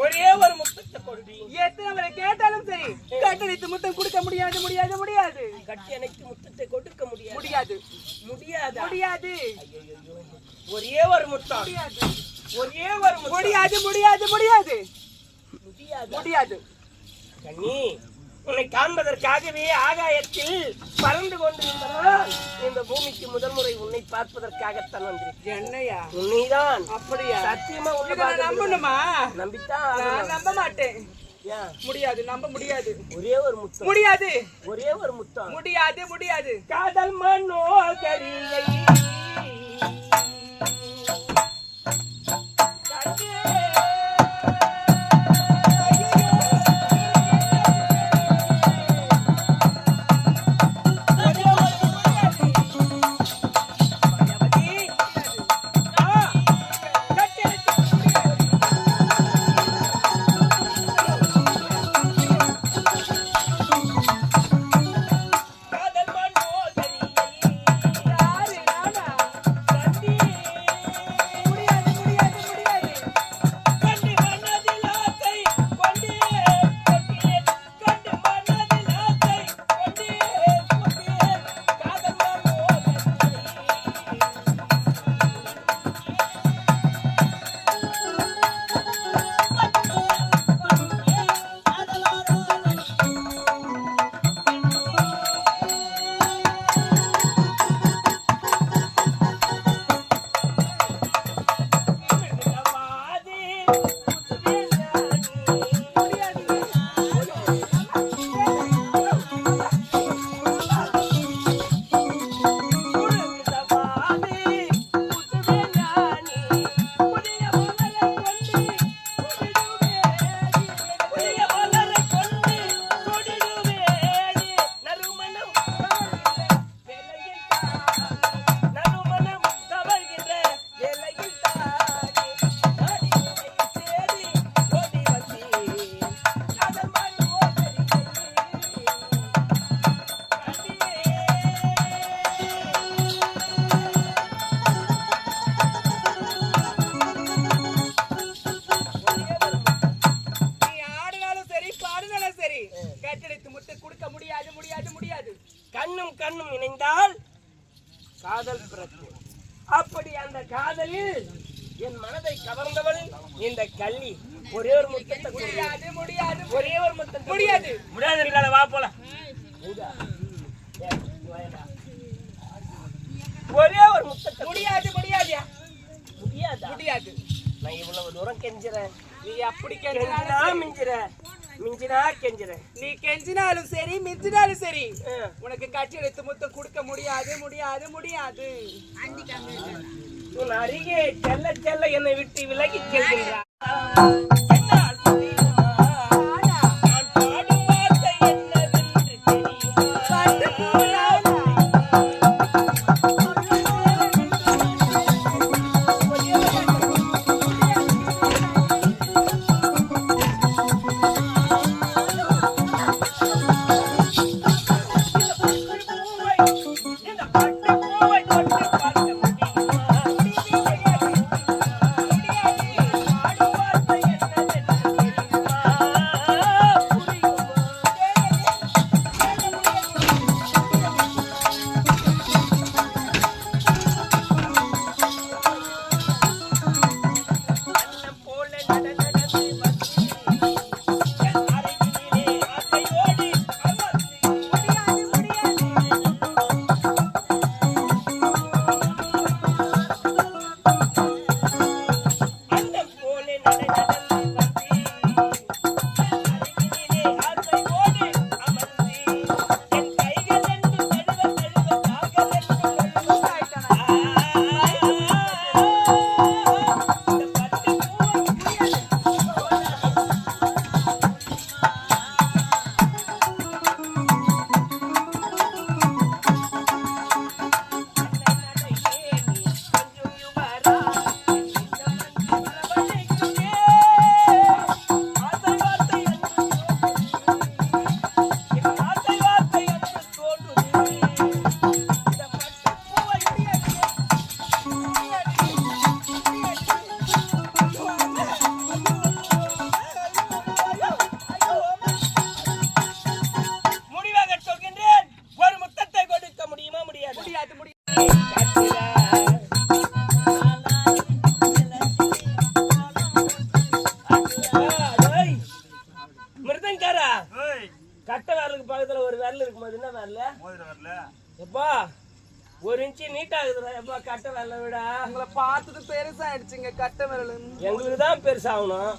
ஒரே ஒரு முத்தத்தை கொடுடி. எத்தனை முறை கேட்டாலும் சரி கட்டளித்து முத்தம் கொடுக்க முடியாது முடியாது முடியாது. கட்டி அணைத்து முத்தத்தை கொடுக்க முடியாது முடியாது முடியாது முடியாது. ஒரே ஒரு முத்தம் முடியாது ஒரே ஒரு முடியாது முடியாது முடியாது முடியாது முடியாது. கண்ணி உன்னை காண்பதற்காகவே ஆகாயத்தில் பறந்து கொண்டிருந்தனால் இந்த பூமிக்கு முதல் முறை உன்னை பார்ப்பதற்காகத்தான் வந்திருக்கேன். என்னையா உன்னைதான். அப்படியா? சத்தியமா நம்பணுமா? நம்பித்தான் நம்ப மாட்டேன். முடியாது நம்ப முடியாது. ஒரே ஒரு முத்தம் முடியாது ஒரே ஒரு முத்தம் முடியாது முடியாது. காதல் மனோகரியை கண்ணும் கண்ணும் இணைந்தால் காதல் பிறக்கும். அப்படி அந்த காதலில் என் மனதை கவர்ந்தவள் இந்த கள்ளி. ஒரே ஒரு முத்தத்தை முடியாது முடியாது ஒரே ஒரு முத்தம் முடியாது முடியாது இல்லாத வா போல ஒரே ஒரு முத்தத்தை முடியாது முடியாது முடியாது முடியாது. நான் இவ்வளவு தூரம் கெஞ்சுறேன், நீ அப்படி கெஞ்சினா மிஞ்சுற மிஞ்சினா கெஞ்சுற. நீ கெஞ்சினாலும் சரி மிஞ்சினாலும் சரி உனக்கு கட்சி எடுத்து முத்தம் கொடுக்க முடியாது முடியாது முடியாது. உன் அருகே செல்ல செல்ல என்னை விட்டு விலகி செல்கின்றார். முடிவாக சொல்கின்றேன், ஒரு முத்தத்தை கொடுக்க முடியுமா? முடியாது. மிருதங்காரா, கட்ட விரலுக்கு பக்கத்துல ஒரு விரல் இருக்கும்போது என்ன விரல எப்பா 1 இன்ச்சு நீட் ஆகுதுடா எப்பா கட்ட விரல விட. உங்களை பார்த்தது பெருசா ஆயிடுச்சுங்க கட்ட விரல். எங்களுக்கு தான் பெருசாகணும்,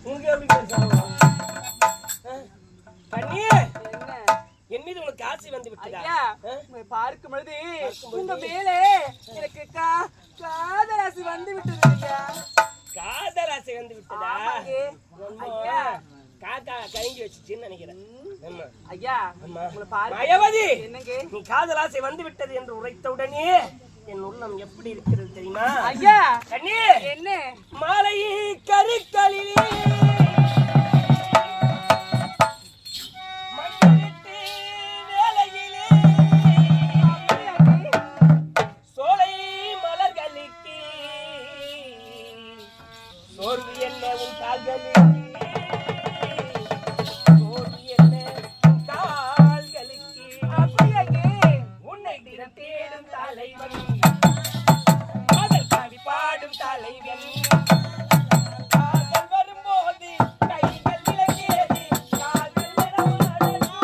உங்களுக்கு எப்படி பெருசாகணும்? கண்ணி, என்ன என் மீது உனக்கு ஆசை வந்து விட்டதா? ஐயா, உங்களை பார்க்கும் பொழுது உங்க மேலே எனக்கு காதலாசி வந்து விட்டது ஐயா. காதல் ஆசை வந்து விட்டதா? ஐயா, காக்கா கழிஞ்சு வச்சுச்சுன்னு நினைக்கிறேன். ஆமா. ஐயா, ஆமா. உங்களை பார்க்க மாயாவதி, என்னங்க நீ காதல் ஆசை வந்து விட்டது என்று உரைத்தவுடனே என் உள்ளம் எப்படி இருக்கிறது தெரியுமா? ஐயா? கண்ணி, என்ன மாலை கருக்களிலே மண்ணிட்டு வேலையிலே சோலை மலர்களுக்கு சோர்வு என்ன உன் கால்களுக்கு, சோர்வு என்ன உன் கால்களுக்கு, அப்படியாங்க? உன்னை தினம் தேடும் தலைவன், காதல் கவி பாடும் தலைவன், காதல் வரும்போது கைகள் விலகியது, காதல் நடமாடலாம்.